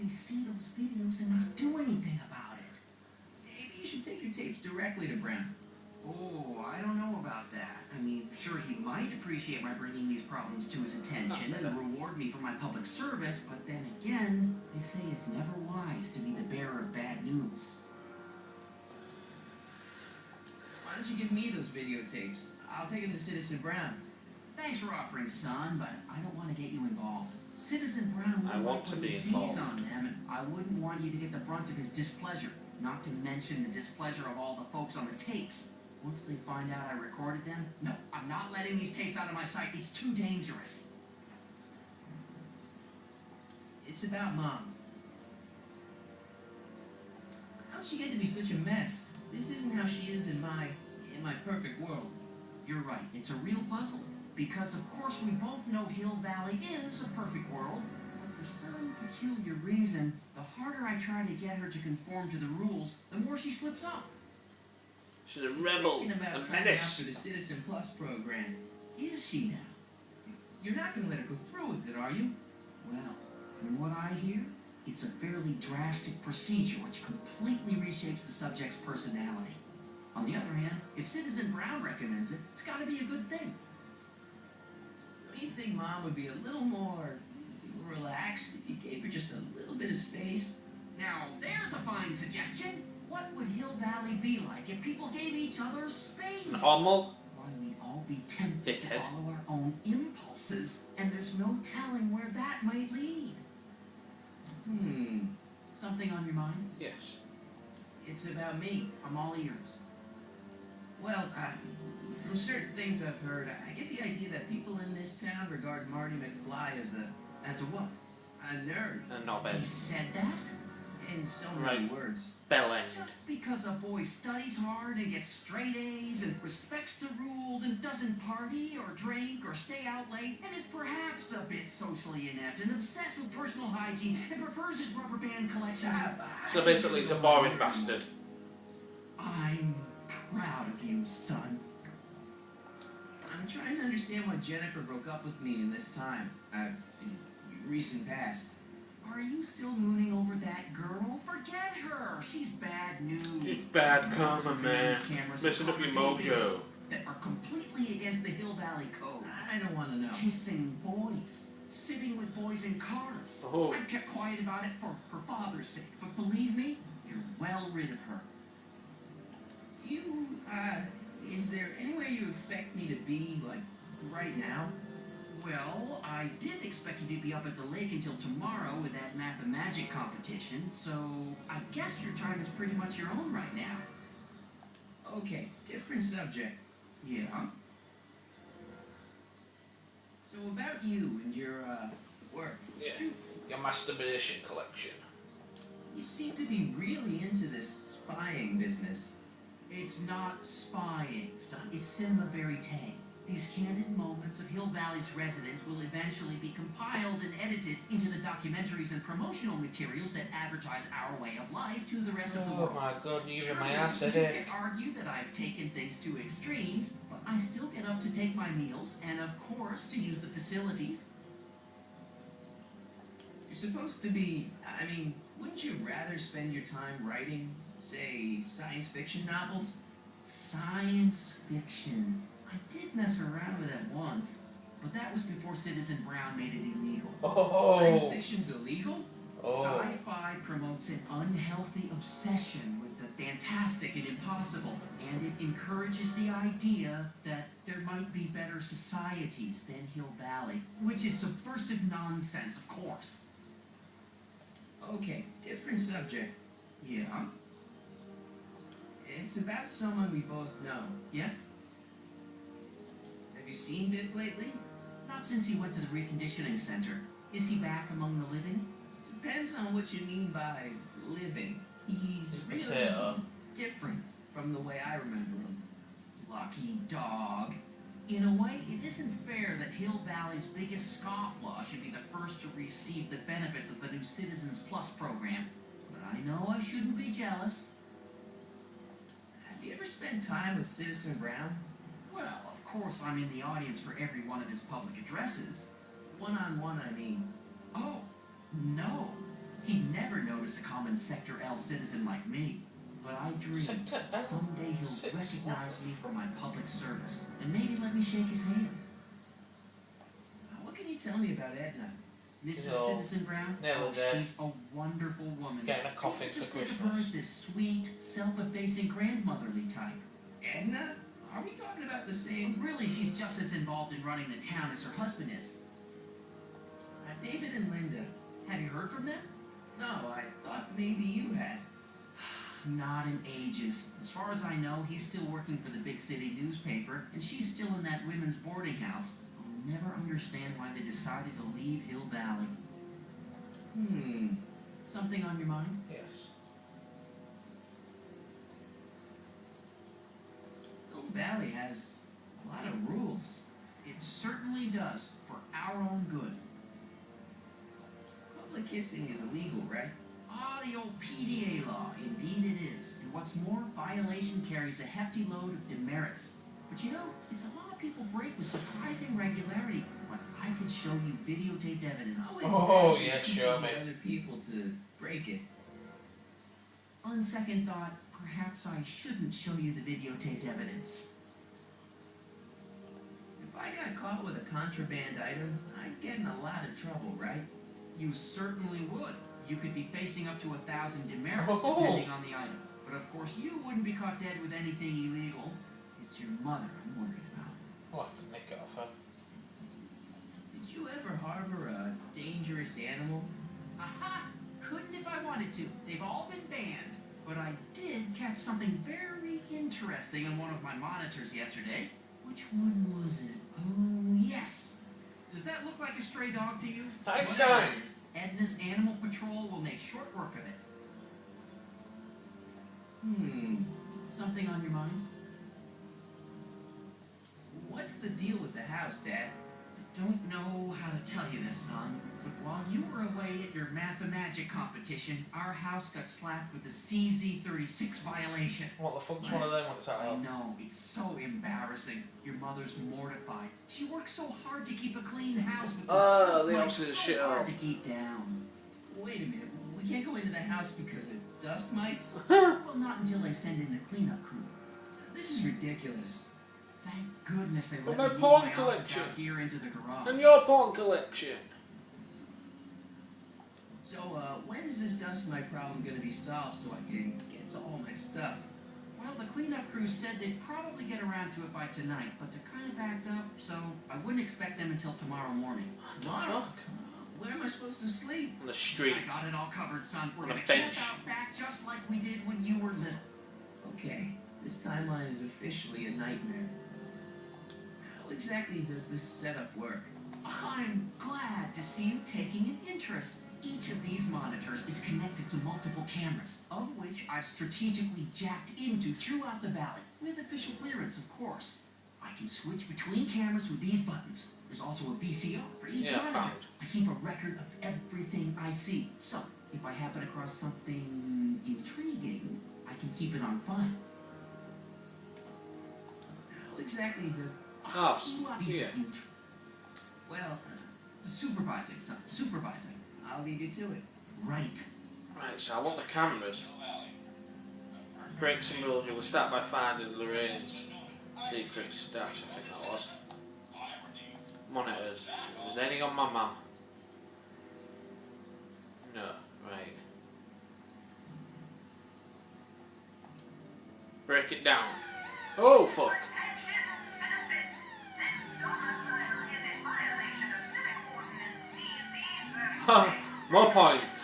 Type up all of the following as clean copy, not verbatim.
they see those videos and not do anything about it. Maybe you should take your tapes directly to Brown. Oh, I don't know about that. I mean, sure, he might appreciate my bringing these problems to his attention and reward me for my public service, but then again, they say it's never wise to be the bearer of bad news. Why don't you give me those videotapes? I'll take them to Citizen Brown. Thanks for offering, son, but I don't want to get you involved. Citizen Brown I want to be involved. On them, and I wouldn't want you to get the brunt of his displeasure, not to mention the displeasure of all the folks on the tapes. Once they find out I recorded them, no, I'm not letting these tapes out of my sight. It's too dangerous. It's about Mom. How'd she get to be such a mess? This isn't how she is in my perfect world. You're right. It's a real puzzle. Because, of course, we both know Hill Valley is a perfect world. But for some peculiar reason, the harder I try to get her to conform to the rules, the more she slips up. She's a rebel, Thinking about a signing up menace. for the Citizen Plus program. Is she now? You're not going to let her go through with it, are you? Well, from what I hear, it's a fairly drastic procedure which completely reshapes the subject's personality. On the other hand, if Citizen Brown recommends it, it's got to be a good thing. Don't you think Mom would be a little more relaxed if you gave her just a little bit of space? Now, there's a fine suggestion. What would Hill Valley be like if people gave each other space? Normal. Why, we'd all be tempted to Dickhead. follow our own impulses, and there's no telling where that might lead. Something on your mind? Yes. It's about me. I'm all ears. Well, from certain things I've heard, I get the idea that people in this town regard Marty McFly as As to what? a nerd. And not bad. He said that? In so many Right. words. Bell end. Just because a boy studies hard and gets straight A's and respects the rules and doesn't party or drink or stay out late and is perhaps a bit socially inept and obsessed with personal hygiene and prefers his rubber band collection. So basically, he's a boring bastard. I'm proud of you, son. I'm trying to understand why Jennifer broke up with me in this time. In recent past. Are you still mooning over that girl? Forget her. She's bad news. She's bad karma, man. Cameras Listen up your on mojo. that are completely against the Hill Valley Code. I don't want to know. Kissing boys, sitting with boys in cars. Oh. I've kept quiet about it for her father's sake, but believe me, you're well rid of her. Is there anywhere you expect me to be, like, right now? Well, I did expect you to be up at the lake until tomorrow with that math-and-magic competition, so I guess your time is pretty much your own right now. Okay, different subject. Yeah? So about you and your, work. Yeah. Your masturbation collection. You seem to be really into this spying business. It's not spying, son. It's cinema verite. These candid moments of Hill Valley's residents will eventually be compiled and edited into the documentaries and promotional materials that advertise our way of life to the rest of the world. Oh my god, you Sure, even my ass you at can it. argue that I've taken things to extremes, but I still get up to take my meals and, of course, to use the facilities. You're supposed to be, I mean, wouldn't you rather spend your time writing, say, science fiction novels? Science fiction. I did mess around with it once, but that was before Citizen Brown made it illegal. Science Oh. fiction's illegal? Oh. Sci-fi promotes an unhealthy obsession with the fantastic and impossible, and it encourages the idea that there might be better societies than Hill Valley, which is subversive nonsense, of course. Okay, different subject. Yeah? It's about someone we both know. Yes? Have you seen Biff lately? Not since he went to the reconditioning center. Is he back among the living? Depends on what you mean by living. He's really Potato. different from the way I remember him. Lucky dog. In a way, it isn't fair that Hill Valley's biggest scofflaw should be the first to receive the benefits of the new Citizens Plus program. But I know I shouldn't be jealous. Have you ever spent time with Citizen Brown? Well, of course I'm in the audience for every one of his public addresses. One-on-one, I mean. Oh, no. He never notice a common Sector L citizen like me. But I dream Sector L someday he'll citizen? recognize me for my public service and maybe let me shake his hand. What can you tell me about Edna? Mrs. No. Citizen Brown? Never Oh, dead. she's a wonderful woman. Getting a coffin Just for think of her as Christmas. this sweet, self-effacing grandmotherly type. Edna? Are we talking about the same? Really, she's just as involved in running the town as her husband is. David and Linda. Have you heard from them? No, I thought maybe you had. Not in ages. As far as I know, he's still working for the big city newspaper, and she's still in that women's boarding house. I'll never understand why they decided to leave Hill Valley. Something on your mind? Yes. Hill Valley has a lot of rules. It certainly does, for our own good. Public kissing is illegal, right? Ah, the old PDA law. Indeed it is. And what's more, violation carries a hefty load of demerits. But you know, it's a law people break with surprising regularity. But I could show you videotaped evidence. Oh, yeah, People sure, get mate. Other people to break it. On second thought, perhaps I shouldn't show you the videotaped evidence. If I got caught with a contraband item, I'd get in a lot of trouble, right? You certainly would. You could be facing up to 1,000 demerits, Oh. depending on the item. But of course, you wouldn't be caught dead with anything illegal. It's your mother I'm worried about. I'll have to nick it off her. Did you ever harbor a dangerous animal? Aha! Couldn't if I wanted to. They've all been banned. But I did catch something very interesting on one of my monitors yesterday. Which one was it? Oh, yes. Does that look like a stray dog to you? Einstein! Whatever it is, Edna's Animal Patrol will make short work of it. Something on your mind? What's the deal with the house, Dad? I don't know how to tell you this, son, but while you were away at your Mathemagic competition, our house got slapped with the CZ36 violation. What the fuck's one of them ones out I of? know, it's so embarrassing. Your mother's mortified. She works so hard to keep a clean house, but Oh, the the dust house is mites shit so hard up. to keep down. Wait a minute. We can't go into the house because of dust mites? Well, not until they send in the cleanup crew. This is ridiculous. Thank goodness they Well, let my me porn move my office collection. out here into the garage. And your porn collection. So, when is this dust mite problem going to be solved so I can get to all my stuff? Well, the cleanup crew said they'd probably get around to it by tonight, but they're kind of backed up, so I wouldn't expect them until tomorrow morning. Tomorrow? Fuck. Where am I supposed to sleep? On the street. I got it all covered, son. We're On a gonna camp bench. out back just like we did when you were little. Okay, this timeline is officially a nightmare. How exactly does this setup work? I'm glad to see you taking an interest. Each of these monitors is connected to multiple cameras, of which I've strategically jacked into throughout the valley, with official clearance, of course. I can switch between cameras with these buttons. There's also a VCR for each Yeah, monitor. found. I keep a record of everything I see. So, if I happen across something intriguing, I can keep it on file. How exactly does... Oh, These yeah. are Well, supervising, son. Supervising. I'll leave you to it. Right. Right, so I want the cameras. Break some rules. You will start by finding Lorraine's secret stash, I think that was. Monitors. Is there any on my mum? No, right. Break it down. Oh, fuck. Ha! More points.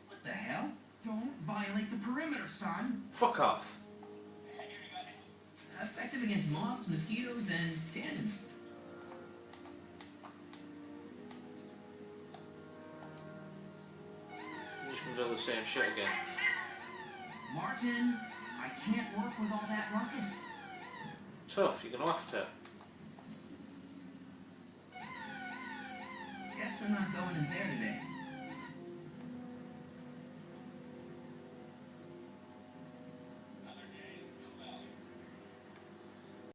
What the hell? Don't violate the perimeter, son. Fuck off. Effective against moths, mosquitoes, and tannins. I'm just gonna do the same shit again. Martin, I can't work with all that ruckus. Tough, you're gonna have to. Guess I'm not going in there today.